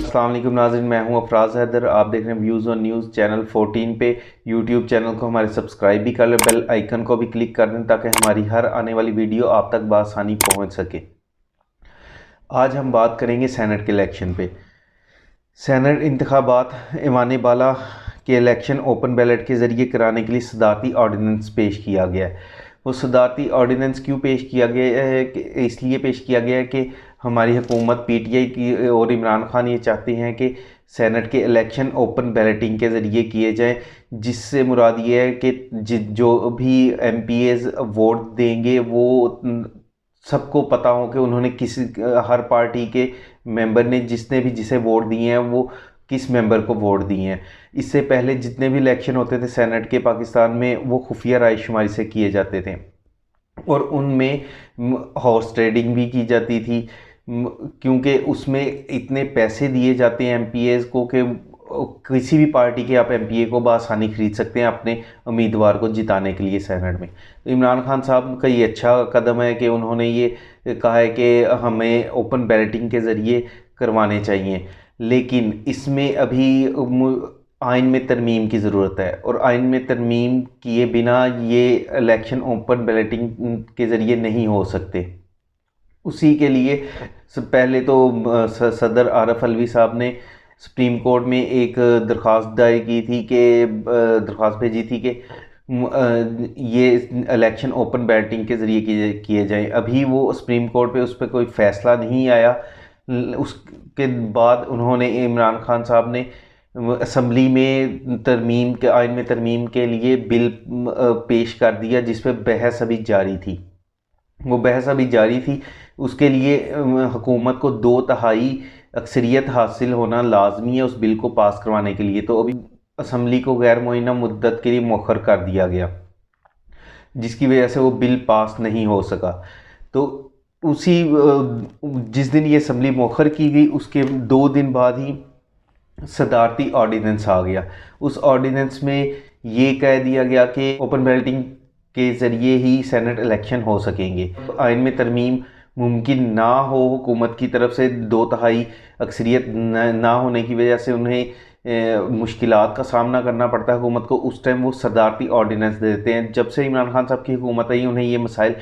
السلام علیکم ناظرین، میں ہوں افراز حیدر۔ آپ دیکھ رہے ہیں ویوز آن نیوز چینل 14 پہ۔ یوٹیوب چینل کو ہمارے سبسکرائب بھی کر لیں، بیل آئیکن کو بھی کلک کر دیں تاکہ ہماری ہر آنے والی ویڈیو آپ تک بآسانی پہنچ سکے۔ آج ہم بات کریں گے سینٹ کے الیکشن پہ۔ سینٹ انتخابات ایوان بالا کے الیکشن اوپن بیلٹ کے ذریعے کرانے کے لیے صدارتی آرڈیننس پیش کیا گیا ہے۔ وہ صدارتی آرڈیننس کیوں پیش کیا گیا ہے؟ اس لیے پیش کیا گیا ہے کہ ہماری حکومت پی ٹی آئی کی اور عمران خان یہ چاہتے ہیں کہ سینٹ کے الیکشن اوپن بیلٹنگ کے ذریعے کیے جائیں، جس سے مراد یہ ہے کہ جو بھی ایم پی ایز ووٹ دیں گے وہ سب کو پتہ ہو کہ انہوں نے ہر پارٹی کے ممبر نے جس نے بھی جسے ووٹ دیے ہیں وہ کس ممبر کو ووٹ دیے ہیں۔ اس سے پہلے جتنے بھی الیکشن ہوتے تھے سینٹ کے پاکستان میں، وہ خفیہ رائے شماری سے کیے جاتے تھے اور ان میں ہارس ٹریڈنگ بھی کی جاتی تھی، کیونکہ اس میں اتنے پیسے دیے جاتے ہیں ایم پی ایز کو کہ کسی بھی پارٹی کے آپ ایم پی اے کو بآسانی خرید سکتے ہیں اپنے امیدوار کو جتانے کے لیے سینٹ میں۔ تو عمران خان صاحب کا یہ اچھا قدم ہے کہ انہوں نے یہ کہا ہے کہ ہمیں اوپن بیلٹنگ کے ذریعے کروانے چاہیے، لیکن اس میں ابھی آئین میں ترمیم کی ضرورت ہے، اور آئین میں ترمیم کیے بنا یہ الیکشن اوپن بیلٹنگ کے ذریعے نہیں ہو سکتے۔ اسی کے لیے پہلے تو صدر عارف علوی صاحب نے سپریم کورٹ میں ایک درخواست دائر کی تھی درخواست بھیجی تھی کہ یہ الیکشن اوپن بیلٹنگ کے ذریعے کیے جائیں۔ ابھی وہ سپریم کورٹ پہ اس پہ کوئی فیصلہ نہیں آیا۔ اس کے بعد انہوں نے عمران خان صاحب نے اسمبلی میں آئین میں ترمیم کے لیے بل پیش کر دیا، جس پہ بحث ابھی جاری تھی۔ وہ بحث ابھی جاری تھی، اس کے لیے حکومت کو 2/3 اکثریت حاصل ہونا لازمی ہے اس بل کو پاس کروانے کے لیے۔ تو ابھی اسمبلی کو غیر معینہ مدت کے لیے مؤخر کر دیا گیا، جس کی وجہ سے وہ بل پاس نہیں ہو سکا۔ تو جس دن یہ اسمبلی مؤخر کی گئی، اس کے 2 دن بعد ہی صدارتی آرڈیننس آ گیا۔ اس آرڈیننس میں یہ کہہ دیا گیا کہ اوپن بیلٹنگ کے ذریعے ہی سینٹ الیکشن ہو سکیں گے۔ آئین میں ترمیم ممکن نہ ہو حکومت کی طرف سے، 2/3 اکثریت نہ ہونے کی وجہ سے انہیں مشکلات کا سامنا کرنا پڑتا ہے حکومت کو، اس ٹائم وہ صدارتی آرڈیننس دیتے ہیں۔ جب سے عمران خان صاحب کی حکومت آئی انہیں یہ مسائل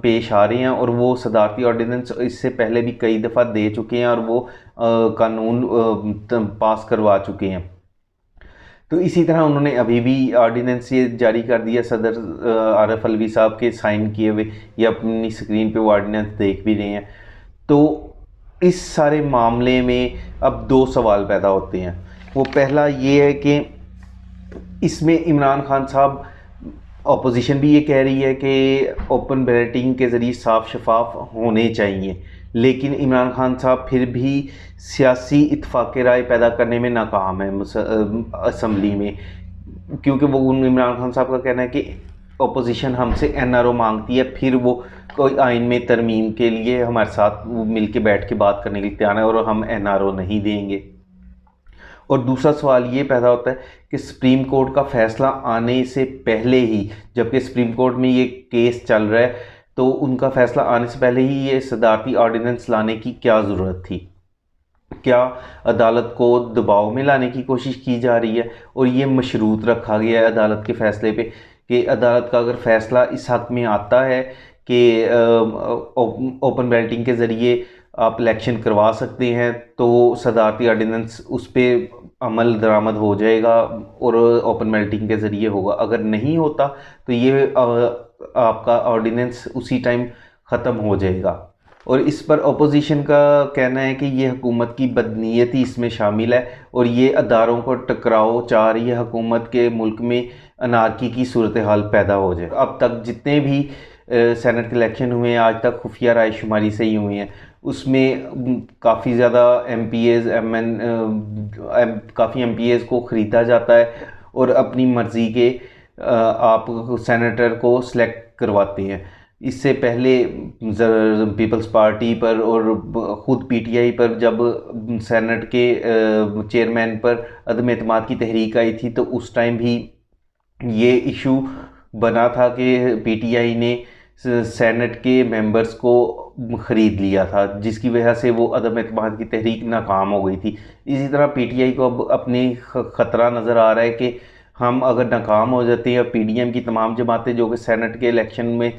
پیش آ رہے ہیں، اور وہ صدارتی آرڈیننس اس سے پہلے بھی کئی دفعہ دے چکے ہیں اور وہ قانون پاس کروا چکے ہیں۔ تو اسی طرح انہوں نے ابھی بھی آرڈیننس یہ جاری کر دیا صدر عارف علوی صاحب کے سائن کیے ہوئے، یہ اپنی سکرین پہ وہ آرڈیننس دیکھ بھی رہے ہیں۔ تو اس سارے معاملے میں اب 2 سوال پیدا ہوتے ہیں۔ وہ پہلا یہ ہے کہ اس میں عمران خان صاحب، اپوزیشن بھی یہ کہہ رہی ہے کہ اوپن بیلٹنگ کے ذریعے صاف شفاف ہونے چاہیے، لیکن عمران خان صاحب پھر بھی سیاسی اتفاق رائے پیدا کرنے میں ناکام ہے اسمبلی میں، کیونکہ وہ عمران خان صاحب کا کہنا ہے کہ اپوزیشن ہم سے این آر او مانگتی ہے، پھر وہ کوئی آئین میں ترمیم کے لیے ہمارے ساتھ مل کے بیٹھ کے بات کرنے کے لیے تیار ہے، اور ہم این آر او نہیں دیں گے۔ اور دوسرا سوال یہ پیدا ہوتا ہے کہ سپریم کورٹ کا فیصلہ آنے سے پہلے ہی، جبکہ سپریم کورٹ میں یہ کیس چل رہا ہے، تو ان کا فیصلہ آنے سے پہلے ہی یہ صدارتی آرڈیننس لانے کی کیا ضرورت تھی؟ کیا عدالت کو دباؤ میں لانے کی کوشش کی جا رہی ہے؟ اور یہ مشروط رکھا گیا ہے عدالت کے فیصلے پہ کہ عدالت کا اگر فیصلہ اس حق میں آتا ہے کہ اوپن بیلٹنگ کے ذریعے آپ الیکشن کروا سکتے ہیں، تو صدارتی آرڈیننس اس پہ عمل درآمد ہو جائے گا اور اوپن بیلٹنگ کے ذریعے ہوگا۔ اگر نہیں ہوتا تو یہ آپ کا آرڈیننس اسی ٹائم ختم ہو جائے گا۔ اور اس پر اپوزیشن کا کہنا ہے کہ یہ حکومت کی بدنیتی اس میں شامل ہے، اور یہ اداروں کو ٹکراؤ چاہ رہی ہے حکومت کے، ملک میں انارکی کی صورتحال پیدا ہو جائے۔ اب تک جتنے بھی سینٹ کے الیکشن ہوئے ہیں آج تک خفیہ رائے شماری سے ہی ہوئے ہیں، اس میں کافی زیادہ ایم پی ایز کافی ایم پی ایز کو خریدا جاتا ہے اور اپنی مرضی کے آپ سینیٹر کو سلیکٹ کرواتے ہیں۔ اس سے پہلے پیپلز پارٹی پر اور خود پی ٹی آئی پر جب سینٹ کے چیئرمین پر عدم اعتماد کی تحریک آئی تھی، تو اس ٹائم بھی یہ ایشو بنا تھا کہ پی ٹی آئی نے سینٹ کے ممبرز کو خرید لیا تھا، جس کی وجہ سے وہ عدم اعتماد کی تحریک ناکام ہو گئی تھی۔ اسی طرح پی ٹی آئی کو اب اپنی خطرہ نظر آ رہا ہے کہ ہم اگر ناکام ہو جاتے ہیں، اور پی ڈی ایم کی تمام جماعتیں جو کہ سینٹ کے الیکشن میں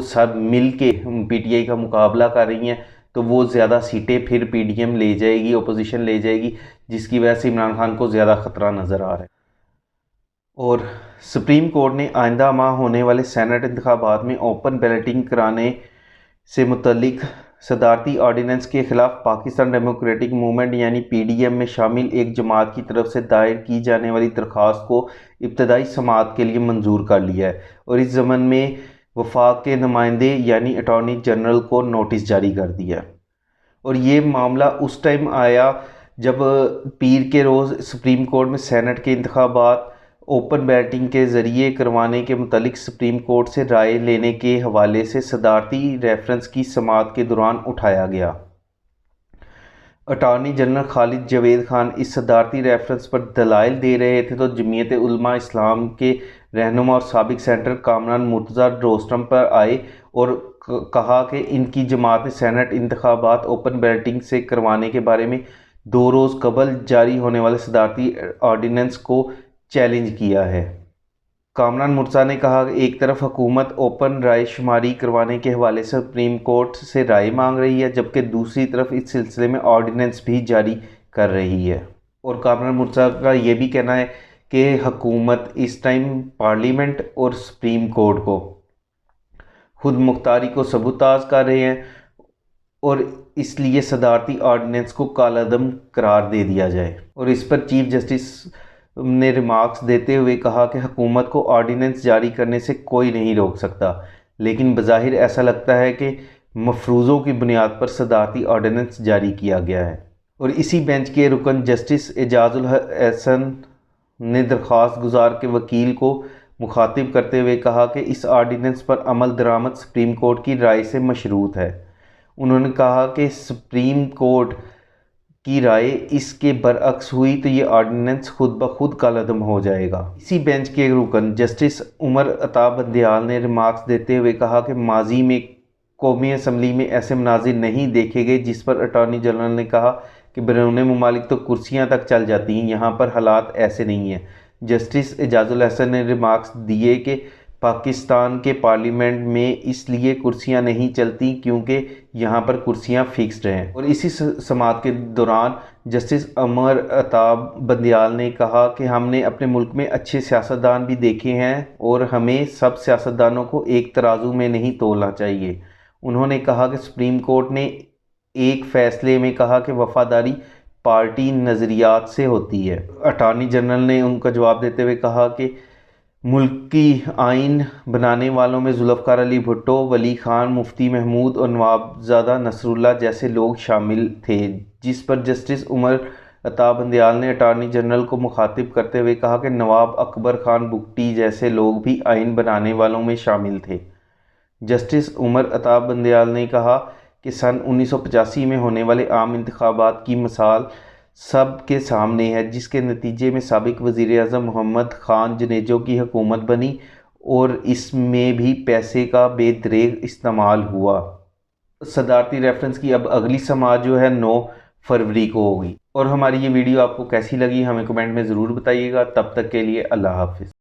سب مل کے پی ٹی آئی کا مقابلہ کر رہی ہیں، تو وہ زیادہ سیٹیں پھر پی ڈی ایم لے جائے گی، اپوزیشن لے جائے گی، جس کی وجہ سے عمران خان کو زیادہ خطرہ نظر آ رہا ہے۔ اور سپریم کورٹ نے آئندہ ماہ ہونے والے سینٹ انتخابات میں اوپن بیلٹنگ کرانے سے متعلق صدارتی آرڈیننس کے خلاف پاکستان ڈیموکریٹک موومنٹ یعنی پی ڈی ایم میں شامل ایک جماعت کی طرف سے دائر کی جانے والی درخواست کو ابتدائی سماعت کے لیے منظور کر لیا ہے، اور اس ضمن میں وفاق کے نمائندے یعنی اٹارنی جنرل کو نوٹس جاری کر دیا ہے۔ اور یہ معاملہ اس ٹائم آیا جب پیر کے روز سپریم کورٹ میں سینٹ کے انتخابات اوپن بیلٹنگ کے ذریعے کروانے کے متعلق سپریم کورٹ سے رائے لینے کے حوالے سے صدارتی ریفرنس کی سماعت کے دوران اٹھایا گیا۔ اٹارنی جنرل خالد جاوید خان اس صدارتی ریفرنس پر دلائل دے رہے تھے تو جمعیت علماء اسلام کے رہنما اور سابق سینیٹر کامران مرتضیٰ روسٹم پر آئے اور کہا کہ ان کی جماعت نے سینٹ انتخابات اوپن بیلٹنگ سے کروانے کے بارے میں 2 روز قبل جاری ہونے والے صدارتی آرڈیننس کو چیلنج کیا ہے۔ کامران مرتضیٰ نے کہا کہ ایک طرف حکومت اوپن رائے شماری کروانے کے حوالے سے سپریم کورٹ سے رائے مانگ رہی ہے، جبکہ دوسری طرف اس سلسلے میں آرڈیننس بھی جاری کر رہی ہے۔ اور کامران مرتضیٰ کا یہ بھی کہنا ہے کہ حکومت اس ٹائم پارلیمنٹ اور سپریم کورٹ کو خود مختاری کو سبوتاژ کر رہے ہیں، اور اس لیے صدارتی آرڈیننس کو کالعدم قرار دے دیا جائے۔ اور اس پر چیف جسٹس نے ریمارکس دیتے ہوئے کہا کہ حکومت کو آرڈیننس جاری کرنے سے کوئی نہیں روک سکتا، لیکن بظاہر ایسا لگتا ہے کہ مفروضوں کی بنیاد پر صدارتی آرڈیننس جاری کیا گیا ہے۔ اور اسی بینچ کے رکن جسٹس اعجاز الحسن نے درخواست گزار کے وکیل کو مخاطب کرتے ہوئے کہا کہ اس آرڈیننس پر عمل درآمد سپریم کورٹ کی رائے سے مشروط ہے۔ انہوں نے کہا کہ سپریم کورٹ کی رائے اس کے برعکس ہوئی تو یہ آرڈیننس خود بخود کالعدم ہو جائے گا۔ اسی بینچ کے رکن جسٹس عمر عطا بندیال نے ریمارکس دیتے ہوئے کہا کہ ماضی میں قومی اسمبلی میں ایسے مناظر نہیں دیکھے گئے جس پر اٹارنی جنرل نے کہا کہ بیرون ممالک تو کرسیاں تک چل جاتی ہیں، یہاں پر حالات ایسے نہیں ہیں۔ جسٹس اعجاز الحسن نے ریمارکس دیے کہ پاکستان کے پارلیمنٹ میں اس لیے کرسیاں نہیں چلتی کیونکہ یہاں پر کرسیاں فکسڈ ہیں۔ اور اسی سماعت کے دوران جسٹس عمر عطا بندیال نے کہا کہ ہم نے اپنے ملک میں اچھے سیاستدان بھی دیکھے ہیں اور ہمیں سب سیاستدانوں کو ایک ترازو میں نہیں تولنا چاہیے۔ انہوں نے کہا کہ سپریم کورٹ نے ایک فیصلے میں کہا کہ وفاداری پارٹی نظریات سے ہوتی ہے۔ اٹارنی جنرل نے ان کا جواب دیتے ہوئے کہا کہ ملکی آئین بنانے والوں میں ذوالفقار علی بھٹو، ولی خان، مفتی محمود اور نوابزادہ نصر اللہ جیسے لوگ شامل تھے، جس پر جسٹس عمر عطا بندیال نے اٹارنی جنرل کو مخاطب کرتے ہوئے کہا کہ نواب اکبر خان بگٹی جیسے لوگ بھی آئین بنانے والوں میں شامل تھے۔ جسٹس عمر عطا بندیال نے کہا کہ سن 1985 میں ہونے والے عام انتخابات کی مثال سب کے سامنے ہے، جس کے نتیجے میں سابق وزیر اعظم محمد خان جنیجو کی حکومت بنی اور اس میں بھی پیسے کا بے دریغ استعمال ہوا۔ صدارتی ریفرنس کی اب اگلی سماعت جو ہے 9 فروری کو ہوگی۔ اور ہماری یہ ویڈیو آپ کو کیسی لگی ہمیں کمنٹ میں ضرور بتائیے گا۔ تب تک کے لیے اللہ حافظ۔